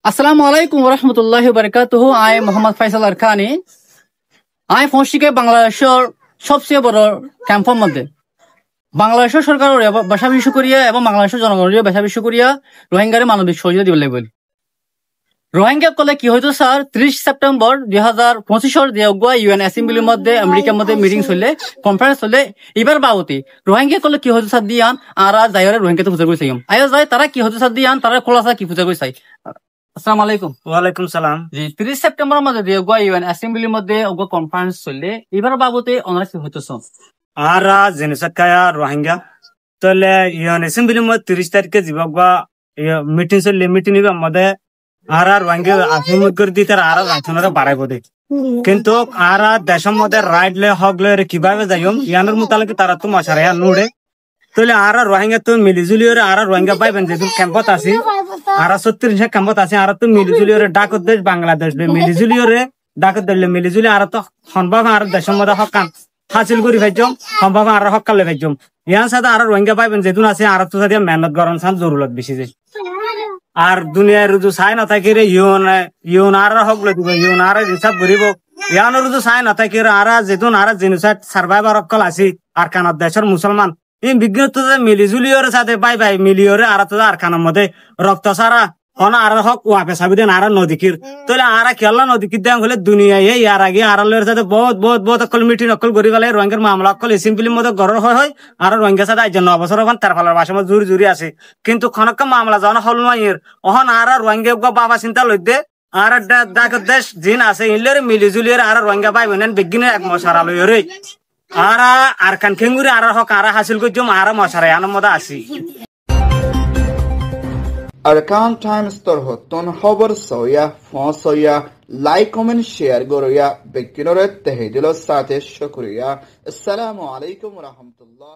আসসালামু আলাইকুম ওরহমতুল্লাহি বারাকাতুহু। আই মোহাম্মদ ফাইসাল আরখানি। আই ফসিকে বাংলাদেশের সবচেয়ে বড় ক্যাম্পের মধ্যে বাংলাদেশের সরকারের বাসা বিশ্ব করিয়া এবং বাংলাদেশের জনগণের বাসা বিশ্ব করিয়া রোহিঙ্গারে মানবিক সহযোগিতা দিব লাগবে। রোহিঙ্গা কলে কি হয়তো স্যার 30 সেপ্টেম্বর 2025 যে ইউএন অ্যাসেম্বলির মধ্যে আমেরিকার মধ্যে মিটিং চললে কনফারেন্স চললে এবার বাবতি রোহিঙ্গা কলে কি হয়তো স্যার দিয়ান আর যাইরে রোহিঙ্গাতে পূজা করে চাই আয়া যায় তারা কি হয়তো স্যার দিয়ান তারা খোলা কি পূজা করে চাই। আসসালামু আলাইকুম। ওয়ালাইকুম সালাম। জি 30 সেপ্টেম্বর মধ্যে ইউএন অ্যাসেম্বলির মধ্যে কনফারেন্স চললে এবার বাবতে অনার্স হইতেছ আর জেনেসাকায়া রোহিঙ্গা তাহলে ইউএন অ্যাসেম্বলির মধ্যে 30 তারিখে যাবক বা মিটিং চললে মিটিং মধ্যে আর রোহিঙ্গা আফিমত করে দিতে আর রাখনরে বাড়াইব দে কিন্তু আর দেশের মধ্যে রাইট লে হক লে কিভাবে যাইম ইয়ানোর মোতালেক তারা তো মশারে নুড়ে তাহলে আর রোহিঙ্গা তো মিলিজুলি আর রোহিঙ্গা পাইবেন যেহেতু ক্যাম্পত আছি আর 36 ক্যাম্পত আছে আর তো মিলিজুলি ডাকত দেশ বাংলাদেশ মিলিজুলি ডাকত দিলে মিলিজুলি আর তো সম্ভব আর দেশের মধ্যে হকান হাসিল করি ভাইজম সম্ভব আর হকালে ভাইজম ইয়ার সাথে আর রোহিঙ্গা পাইবেন যেহেতু আছে আর তো সাথে মেহনত গরম সাথ জরুরত বেশি যে আর দুনিয়ার রুজু চাই না থাকি রে ইউন আর হক লৈ দিব ইউন আর হিসাব করিব ইয়ানোর রুজু চাই না থাকি আর যেহেতু আর জেনোসাইড সার্ভাইভার অকল আছি আর কানার দেশের মুসলমান এই বিজ্ঞত মিলিজুলিওর সাথে বাই বাই মিলিওরে আর তো আর কানার মধ্যে রক্ত সারা হন আর হক ওয়াপে সাবিদেন আর নদীকির তাহলে আর কেলা নদীকির দেন হলে দুনিয়ায় ইয়ার আগে আর লোর সাথে বহুত বহুত বহুত অকল মিটিং অকল করি পেলে রোহিঙ্গার মামলা অকল সিম্পলির মধ্যে গড় হয় আর রোহিঙ্গার সাথে আজ 9 বছর ওখান তার ফালার বাসার মধ্যে জুরি জুরি আছে কিন্তু খনক মামলা যখন হল নয়ের ওহন আর রোহিঙ্গা বাবা চিন্তা লই দে আর ডাক দেশ জিন আছে ইনলের মিলিজুলির আর রোহিঙ্গা পাই বেনেন বিজ্ঞানের এক মশারা লইরে আর কান খেঙ্গুরি আর হক আর হাসিল করছম আর মশারা আনন্দ মধ্যে আছি। Arkan Times torhoton খবর সয়া ফসয়া লাইক কমেন্ট শেয়ার গরয়া বেকিনরে তেহেদিল সাথে শুকরিয়া। আসসালামু আলাইকুম ওয়া রাহমাতুল্লাহ।